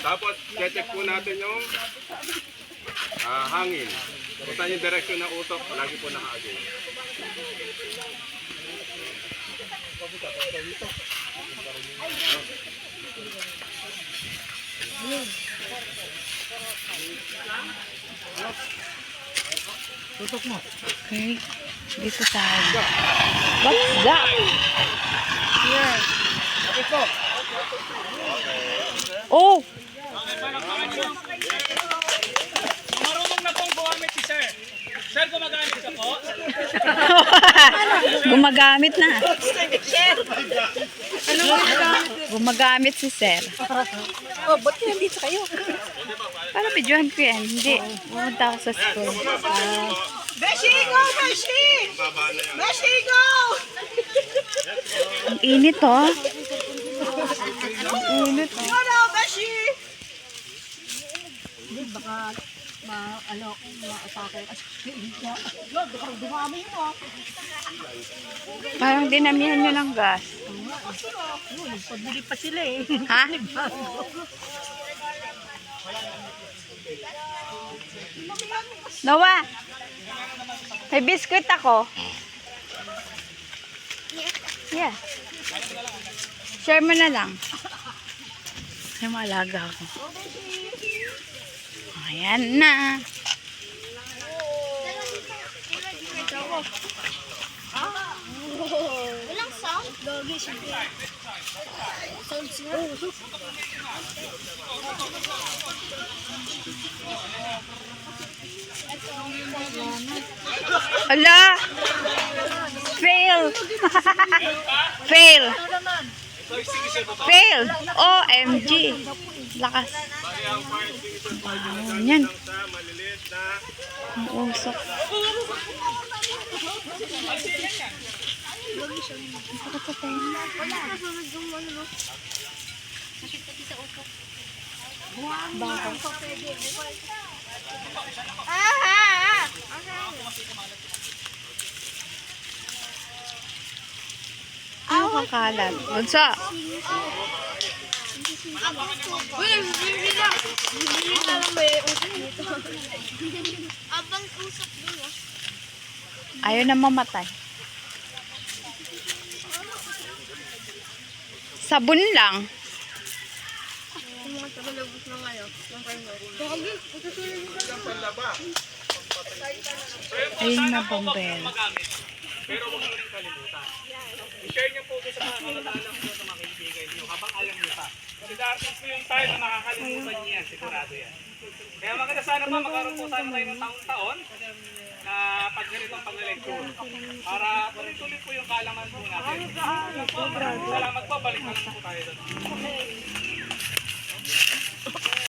Tapos, check po natin yung hangin. Kung saan yung direksyon ng usok, lagi po naka-again. Tutok mo. Okay. Dito tayo. What's that? Here. Okay po. Oh! Marunong na pong gumamit si Sir. Sir, gumagamit ka po? Gumagamit na. Gumagamit si Sir. Oh, ba't nandito kayo? Para videohan ko yan. Hindi. Pumunta ako sa school. Beshi, go! Beshi! Beshi, go! Ang init oh. Ang init oh. Go now, Beshi! Baka ma-atake. Baka dumami mo. Parang dinamihan nyo ng gas. Pagbili pa sila eh. Ha? Noah! May biskuit ako. Yeah. Share mo na lang. Ay, maalaga ako. Ayan na. Walang sound? Doggy siya. Sounds nga. Ala! Fail! Fail! Fail! OMG! Lakas. Yan. Ang usok. Ano kakalat? Bunso! Uy, hindi lang. Hindi lang may usap dito. Abang usap dun ah. Ayaw na mamatay. Sabon lang. Yung mga tagalabos na ngayon. Yung kayo. Doggy, utusulin mo ka. Ayun na bomber. Pero huwag nyo rin kalimutan. I-share nyo po sa mga kalatalang po sa mga kaibigan nyo habang alam nyo pa. Kasi darating po yung time na makakalimutan nyo yan. Sigurado yan. Kaya maganda sana pa magkaroon po sana tayo ng taon-taon na pagganitong pag-lecture para tuloy po yung kalaman po natin. Salamat po. Balik na lang po tayo doon.